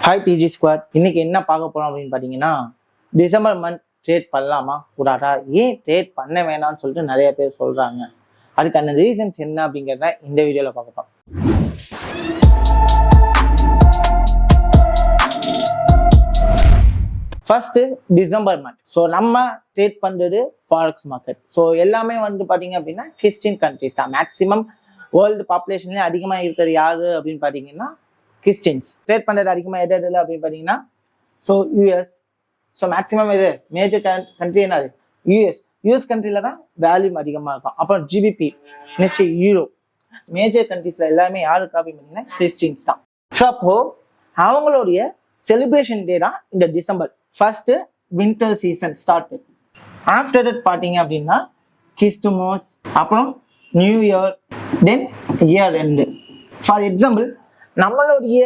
Hi டிஜி squad. இன்னைக்கு என்ன பார்க்க போறோம் அப்படின்னு பார்த்தீங்கன்னா, டிசம்பர் மந்த் ட்ரேட் பண்ணலாமா கூடாதா, ஏன் ட்ரேட் பண்ண வேணாம்னு சொல்லிட்டு நிறைய பேர் சொல்றாங்க. அதுக்கான ரீசன்ஸ் என்ன அப்படிங்கிறத இந்த வீடியோல பார்க்கலாம். First December month. ஸோ நம்ம ட்ரேட் பண்றது ஃபாரெக்ஸ் மார்க்கெட். ஸோ எல்லாமே வந்து பார்த்தீங்க அப்படின்னா கிறிஸ்டின் கண்ட்ரிஸ் தான். மேக்சிமம் வேர்ல்டு பாப்புலேஷன்லேயே அதிகமாக இருக்கிறது யாரு அப்படின்னு பார்த்தீங்கன்னா கிறிஸ்டின்ஸ். ட்ரேட் பண்ணுறது அதிகமாக எது இல்லை அப்படின்னு பார்த்தீங்கன்னா ஸோ யூஎஸ். ஸோ மேக்ஸிமம் இது மேஜர் கண்ட்ரி என்னது யூஎஸ். யூஎஸ் கண்ட்ரில தான் வேல்யூம் அதிகமாக இருக்கும். அப்புறம் ஜிபிபி, நெக்ஸ்ட் யூரோ. மேஜர் கண்ட்ரிஸ்ல எல்லாமே யாருக்கு அப்படின்னு பார்த்தீங்கன்னா கிறிஸ்டின்ஸ் தான். ஸோ அப்போ அவங்களுடைய செலிப்ரேஷன் டே தான் இந்த December. First winter season start. After that பார்த்தீங்க அப்படின்னா கிறிஸ்துமஸ், அப்புறம் new year, then year end. For example நம்மளுடைய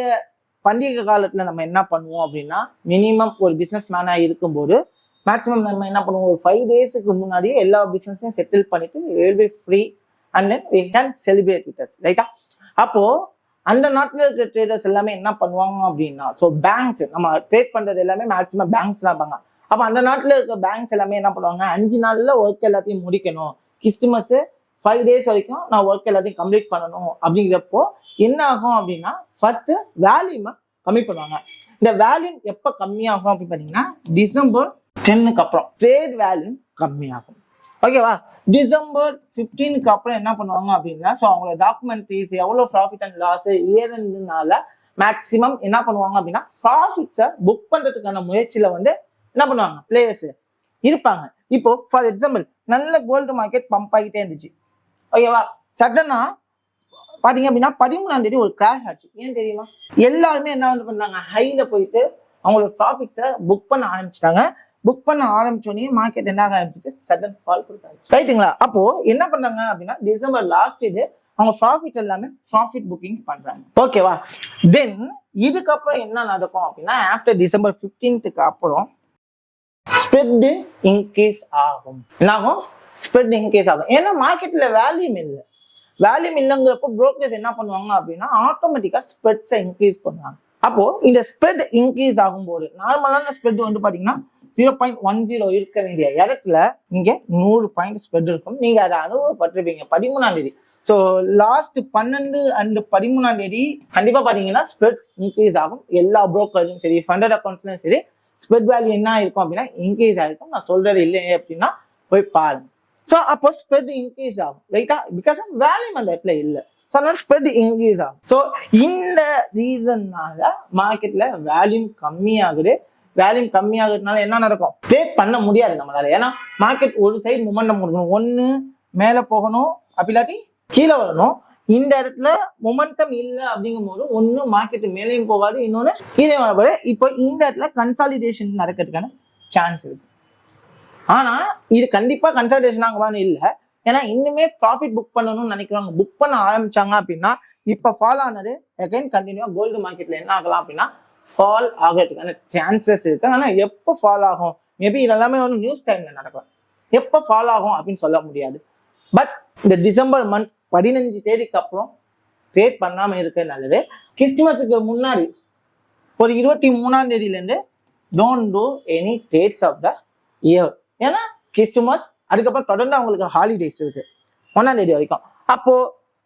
பண்டிகை காலத்துல நம்ம என்ன பண்ணுவோம் அப்படின்னா, மினிமம் ஒரு பிசினஸ் மேனா இருக்கும்போது மேக்ஸிமம் நம்ம என்ன பண்ணுவோம், ஒரு 5 டேஸுக்கு முன்னாடியே எல்லா பிசினஸையும் செட்டில் பண்ணிட்டு will be free and then we can celebrate with us, ரைட்டா? அப்போ அந்த நாட்டில் இருக்கிற ட்ரேடர்ஸ் எல்லாமே என்ன பண்ணுவாங்க அப்படின்னா, ஸோ பேங்க்ஸ், நம்ம ட்ரேட் பண்றது எல்லாமே மேக்ஸிமம் பேங்க்ஸ் தான் இருப்பாங்க. அப்போ அந்த நாட்டில் இருக்க பேங்க்ஸ் எல்லாமே என்ன பண்ணுவாங்க, 5 நாள்ல ஒர்க் எல்லாத்தையும் முடிக்கணும், கிறிஸ்துமஸ் 5 டேஸ் வரைக்கும் நான் ஒர்க் எல்லாத்தையும் கம்ப்ளீட் பண்ணணும் அப்படிங்கிறப்போ என்ன ஆகும் அப்படின்னா, ஃபர்ஸ்ட் வேல்யூமை கம்மி பண்ணுவாங்க. இந்த வேல்யூம் எப்போ கம்மியாகும் அப்படின்னு பார்த்தீங்கன்னா டிசம்பர் 10க்கு அப்புறம் ட்ரேட் வேல்யூம் கம்மியாகும். ஓகேவா? டிசம்பர் 15க்கு அப்புறம் என்ன பண்ணுவாங்க அப்படின்னா, ஸோ அவங்களோட டாக்குமெண்ட்ரிஸ் எவ்வளோ ப்ராஃபிட் அண்ட் லாஸ் ஏறதுனால மேக்சிமம் என்ன பண்ணுவாங்க அப்படின்னா ப்ராஃபிட்ஸை புக் பண்றதுக்கான முயற்சியில வந்து என்ன பண்ணுவாங்க பிளேயர்ஸ் இருப்பாங்க. இப்போ ஃபார் எக்ஸாம்பிள் நல்ல கோல்டு மார்க்கெட் பம்ப் ஆகிட்டே இருந்துச்சு. ஓகேவா? சடனா பாத்தீங்க அப்படின்னா 13ஆம் தேதி ஒரு கிராஷ் ஆச்சு. ஏன் தெரியுமா? எல்லாருமே என்ன வந்து பண்ணாங்க, ஹைல போயிட்டு அவங்களோட ப்ராஃபிட்ஸை புக் பண்ண ஆரம்பிச்சிட்டாங்க. புக் பண்ண ஆரம்பிச்சோடனே மார்க்கெட் என்ன ஆரம்பிச்சிட்டு சடன் ஃபால் கொடுத்தாங்க, ரைட்டுங்களா? அப்போ என்ன பண்றாங்க அப்படின்னா டிசம்பர் லாஸ்ட் இது அவங்க ப்ராஃபிட் எல்லாமே ப்ராஃபிட் புக்கிங் பண்றாங்க. ஓகேவா? தென் இதுக்கப்புறம் என்ன நடக்கும் அப்படின்னா, ஆஃப்டர் டிசம்பர் 15க்கு அப்புறம் ஸ்ப்ரெட் இன்க்ரீஸ் ஆகும். என்ன ஆகும்? ஸ்ப்ரெட் இன்க்ரீஸ் ஆகும். ஏன்னா மார்க்கெட்ல வேல்யூம் இல்லை. வேல்யூம் இல்லைங்கிறப்போ புரோக்கர்ஸ் என்ன பண்ணுவாங்க அப்படின்னா ஆட்டோமேட்டிக்கா ஸ்ப்ரெட்ஸை இன்க்ரீஸ் பண்ணுவாங்க. அப்போ இந்த ஸ்ப்ரெட் இன்க்ரீஸ் ஆகும்போது நார்மலான ஸ்ப்ரெட் வந்து பாத்தீங்கன்னா 0.10 இருக்க வேண்டிய இடத்துல நீங்க 100 பாயிண்ட் ஸ்ப்ரெட் இருக்கும். நீங்க அதை அனுபவப்பட்டிருப்பீங்க 13ஆம் தேதி. ஸோ லாஸ்ட் 12 அண்ட் 13ஆம் தேதி கண்டிப்பா பாத்தீங்கன்னா ஸ்ப்ரெட் இன்க்ரீஸ் ஆகும். எல்லா புரோக்கர்ஸும் சரி, ஃபண்டட் அக்கௌண்ட்ஸ்லயும் சரி, ஸ்ப்ரெட் வேல்யூ என்ன இருக்கும் அப்படின்னா இன்க்ரீஸ் ஆயிருக்கும். நான் சொல்றது இல்லை அப்படின்னா போய் பாருங்க. ஸோ அப்போ ஸ்ப்ரெட் இன்க்ரீஸ் ஆகும், ரைட்டா? பிகாஸ் ஆஃப் வேல்யூம் அந்த இடத்துல இல்லை. ஸோ அதனால ஸ்ப்ரெட் இன்க்ரீஸ் ஆகும். ஸோ இந்த ரீசன்னால மார்க்கெட்ல வேல்யூம் கம்மியாகுது. வேல்யூம் கம்மியாகிறதுனால என்ன நடக்கும், ட்ரேட் பண்ண முடியாது நம்மளால. ஏன்னா மார்க்கெட் ஒரு சைடு மொமெண்டம் கொடுக்கணும், ஒன்று மேலே போகணும், அப்படி இல்லாட்டி கீழே வரணும். இந்த இடத்துல மொமெண்டம் இல்லை அப்படிங்கும் போது ஒன்று மார்க்கெட் மேலேயும் போகாது, இன்னொன்று கீழே வரப்போது. இப்போ இந்த இடத்துல கன்சாலிடேஷன் நடக்கிறதுக்கான சான்ஸ் இருக்கு. ஆனா இது கண்டிப்பா கன்சல்டேஷன் ஆகுவான்னு இல்லை. ஏன்னா இன்னுமே ப்ராஃபிட் புக் பண்ணணும்னு நினைக்கிறவங்க புக் பண்ண ஆரம்பிச்சாங்க அப்படின்னா இப்ப ஃபால் ஆனது அகைன் கண்டினியூவா கோல்டு மார்க்கெட்ல என்ன ஆகலாம் அப்படின்னா ஃபால் ஆகிறதுக்கான சான்சஸ் இருக்கு. ஆனா எப்போ ஃபால் ஆகும், மேபி இதெல்லாமே வந்து நியூஸ் டைம்ல நடக்கும். எப்போ ஃபால் ஆகும் அப்படின்னு சொல்ல முடியாது. பட் இந்த டிசம்பர் மந்த் 15 தேதிக்கு அப்புறம் ட்ரேட் பண்ணாம இருக்க நல்லது. கிறிஸ்துமஸுக்கு முன்னாடி ஒரு 23ஆம் தேதியில இருந்து don't do any trades of the year. ஏன்னா கிறிஸ்துமஸ் அதுக்கப்புறம் தொடர்ந்து அவங்களுக்கு ஹாலிடேஸ் இருக்கு 1ஆம் தேதி வரைக்கும். அப்போ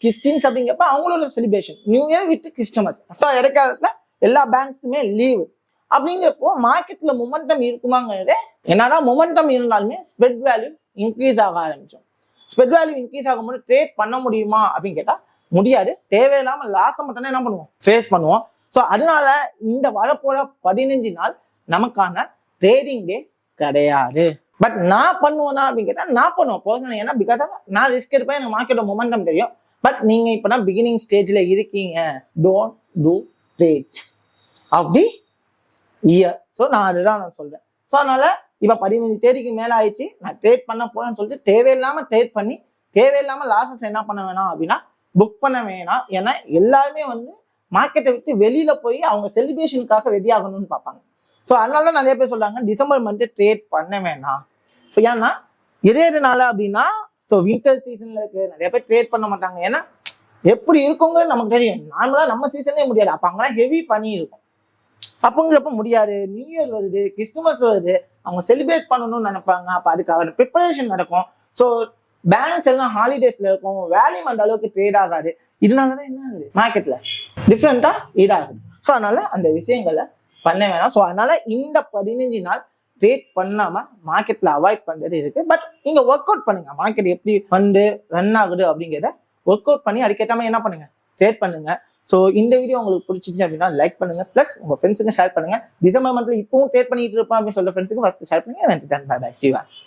கிறிஸ்டின்ஸ் அப்படிங்கிறப்ப அவங்களோட celebration new year with Christmas. So இடைக்காலத்துல எல்லா பேங்க்ஸுமே லீவு. அப்படிங்கிறப்போ மார்க்கெட்ல மொமெண்டம் இருக்குமாங்கிறது, என்னன்னா மொமெண்டம் இருந்தாலுமே ஸ்ப்ரெட் வேல்யூ இன்க்ரீஸ் ஆக ஆரம்பிச்சோம். ஸ்ப்ரெட் வேல்யூ இன்க்ரீஸ் ஆகும்போது ட்ரேட் பண்ண முடியுமா அப்படின்னு கேட்டா முடியாது. தேவையில்லாம லாஸை மட்டும் என்ன பண்ணுவோம், ஃபேஸ் பண்ணுவோம். ஸோ அதனால இந்த வரப்போற 15 நாள் நமக்கான ட்ரேடிங் டே கிடையாது. பட் நான் பண்ணுவேனா அப்படின்னு கேட்டா நான் பண்ணுவேன் பர்சனல். ஏன்னா பிகாஸ் ஆஃப் நான் ரிஸ்க் எடுப்பேன், எனக்கு மார்க்கெட்டோட மொமெண்டம் தெரியும். பட் நீங்க இப்பதான் பிகினிங் ஸ்டேஜ்ல இருக்கீங்க, don't do trades of the year. So நான் அதுதான் நான் சொல்றேன். ஸோ அதனால இப்ப 15 தேதிக்கு மேல ஆயிடுச்சு, நான் ட்ரேட் பண்ண போறேன்னு சொல்லிட்டு தேவையில்லாம ட்ரேட் பண்ணி தேவையில்லாம லாசஸ் என்ன பண்ண வேணாம் அப்படின்னா புக் பண்ண வேணாம். ஏன்னா எல்லாருமே வந்து மார்க்கெட்டை விட்டு வெளியில போய் அவங்க செலிப்ரேஷனுக்காக ரெடி ஆகணும்னு பார்ப்பாங்க. ஸோ அதனால தான் நிறைய பேர் சொல்றாங்க டிசம்பர் மந்த் ட்ரேட் பண்ண வேணாம். ஸோ ஏன்னா எதுனால அப்படின்னா, ஸோ வின்டர் சீசன்ல இருக்கு, நிறைய பேர் ட்ரேட் பண்ண மாட்டாங்க. ஏன்னா எப்படி இருக்குங்க நமக்கு தெரியும். நார்மலா நம்ம சீசன்லேயே முடியாது. அப்ப அங்கெல்லாம் ஹெவி பனி இருக்கும். அப்படிங்கிறப்ப முடியாது. நியூ இயர் வருது, கிறிஸ்துமஸ் வருது, அவங்க செலிப்ரேட் பண்ணணும்னு நினைப்பாங்க. அப்ப அதுக்கான ப்ரிப்பரேஷன் நடக்கும். ஸோ பேங்க்ஸ் எல்லாம் ஹாலிடேஸ்ல இருக்கும், வேல்யூம் அந்த அளவுக்கு ட்ரேட் ஆகாது. இதனாலதான் என்ன ஆகுது, மார்க்கெட்ல டிஃப்ரெண்டா இதாகுது. ஸோ அதனால அந்த விஷயங்களை பண்ண வேணாம். ஸோ அதனால இந்த 15 நாள் ட்ரேட் பண்ணாம மார்க்கெட்ல அவாய்ட் பண்றது இருக்கு. பட் நீங்க ஒர்க் அவுட் பண்ணுங்க, மார்க்கெட் எப்படி வந்து ரன் ஆகுது அப்படிங்கிறத ஒர்க் அவுட் பண்ணி அதுக்கேற்ற மாதிரி என்ன பண்ணுங்க, ட்ரேட் பண்ணுங்க. ஸோ இந்த வீடியோ உங்களுக்கு பிடிச்சிருந்துச்சு அப்படின்னா லைக் பண்ணுங்க, பிளஸ் உங்க ஃப்ரெண்ட்ஸுக்கு ஷேர் பண்ணுங்க. டிசம்பர் மந்த்ல இப்பவும் ட்ரேட் பண்ணிட்டு இருப்பேன் அப்படின்னு சொல்ற ஃப்ரெண்ட்ஸுக்கு ஃபர்ஸ்ட் ஷேர் பண்ணுங்க. Bye bye, Siva.